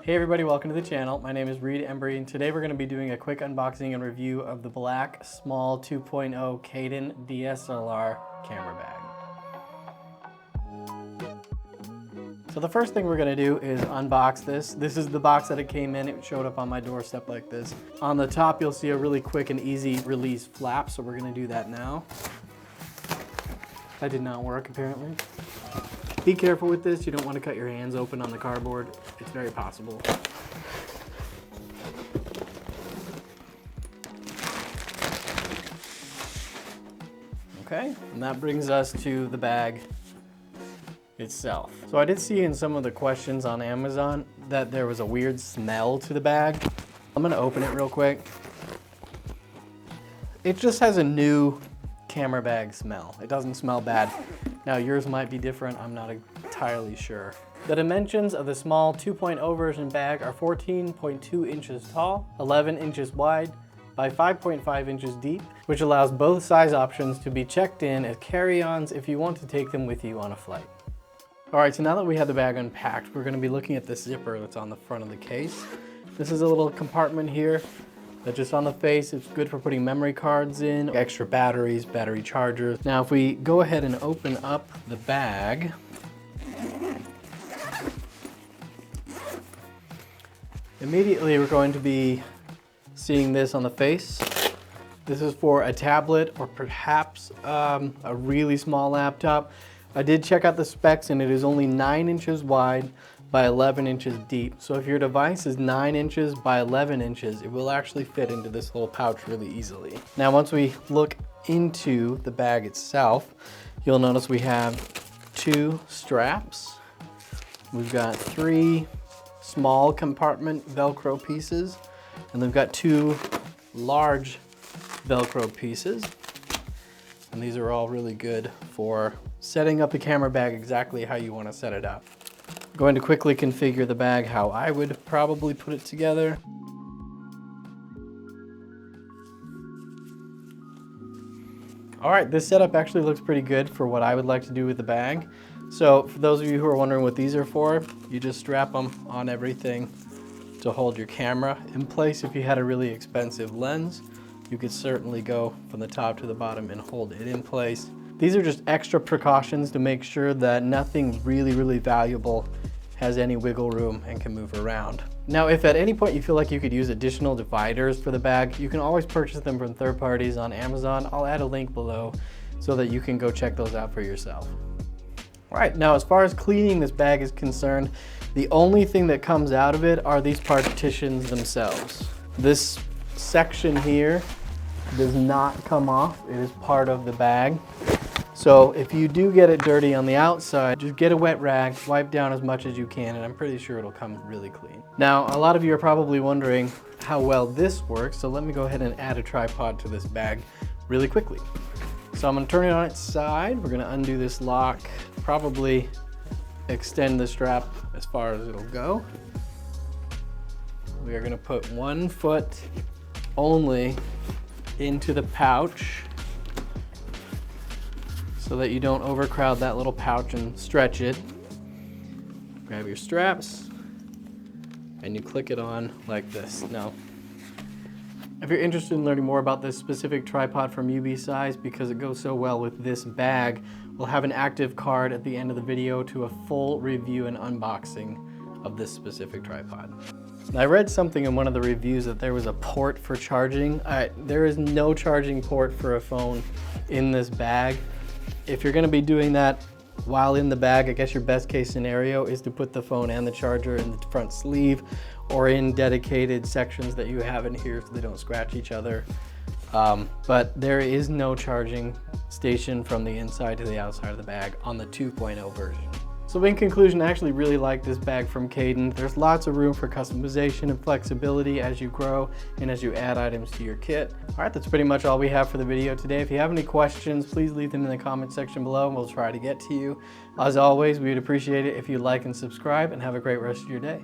Hey everybody, welcome to the channel. My name is Embry, and today we're going to be doing a quick unboxing and review of the Black Small 2.0 Caden DSLR camera bag. So the first thing we're going to do is unbox this. This is the box that it came in. It showed up on my doorstep like this. On the top you'll see a really quick and easy release flap, so we're going to do that now. That did not work apparently. Be careful with this, you don't want to cut your hands open on the cardboard. It's very possible. Okay, and that brings us to the bag itself. So I did see in some of the questions on Amazon that there was a weird smell to the bag. I'm gonna open it real quick. It just has a new camera bag smell. It doesn't smell bad. Now yours might be different, I'm not entirely sure. The dimensions of the small 2.0 version bag are 14.2 inches tall, 11 inches wide, by 5.5 inches deep, which allows both size options to be checked in as carry-ons if you want to take them with you on a flight. All right, so now that we have the bag unpacked, we're gonna be looking at the zipper that's on the front of the case. This is a little compartment here that's just on the face. It's good for putting memory cards in, extra batteries, battery chargers. Now, if we go ahead and open up the bag, immediately we're going to be seeing this on the face. This is for a tablet or perhaps a really small laptop. I did check out the specs and it is only 9 inches wide by 11 inches deep. So if your device is 9 inches by 11 inches, it will actually fit into this little pouch really easily. Now, once we look into the bag itself, you'll notice we have 2 straps. We've got 3 small compartment Velcro pieces, and we've got 2 large Velcro pieces. And these are all really good for setting up the camera bag exactly how you want to set it up. I'm going to quickly configure the bag how I would probably put it together. All right, this setup actually looks pretty good for what I would like to do with the bag. So for those of you who are wondering what these are for, you just strap them on everything to hold your camera in place. If you had a really expensive lens, you could certainly go from the top to the bottom and hold it in place. These are just extra precautions to make sure that nothing really valuable has any wiggle room and can move around. Now, if at any point you feel like you could use additional dividers for the bag, you can always purchase them from third parties on Amazon. I'll add a link below so that you can go check those out for yourself. All right, now as far as cleaning this bag is concerned, the only thing that comes out of it are these partitions themselves. This section here does not come off. It is part of the bag. So if you do get it dirty on the outside, just get a wet rag, wipe down as much as you can, and I'm pretty sure it'll come really clean. Now, a lot of you are probably wondering how well this works, so let me go ahead and add a tripod to this bag really quickly. So I'm gonna turn it on its side. We're gonna undo this lock, probably extend the strap as far as it'll go. We are gonna put 1 foot only into the pouch so that you don't overcrowd that little pouch and stretch it. Grab your straps and you click it on like this. Now, if you're interested in learning more about this specific tripod from UB Size, because it goes so well with this bag, we'll have an active card at the end of the video to a full review and unboxing of this specific tripod. I read something in one of the reviews that there was a port for charging. There is no charging port for a phone in this bag. If you're gonna be doing that while in the bag, I guess your best case scenario is to put the phone and the charger in the front sleeve or in dedicated sections that you have in here so they don't scratch each other. But there is no charging station from the inside to the outside of the bag on the 2.0 version. So in conclusion, I actually really like this bag from Caden. There's lots of room for customization and flexibility as you grow and as you add items to your kit. All right, that's pretty much all we have for the video today. If you have any questions, please leave them in the comment section below and we'll try to get to you. As always, we would appreciate it if you like and subscribe, and have a great rest of your day.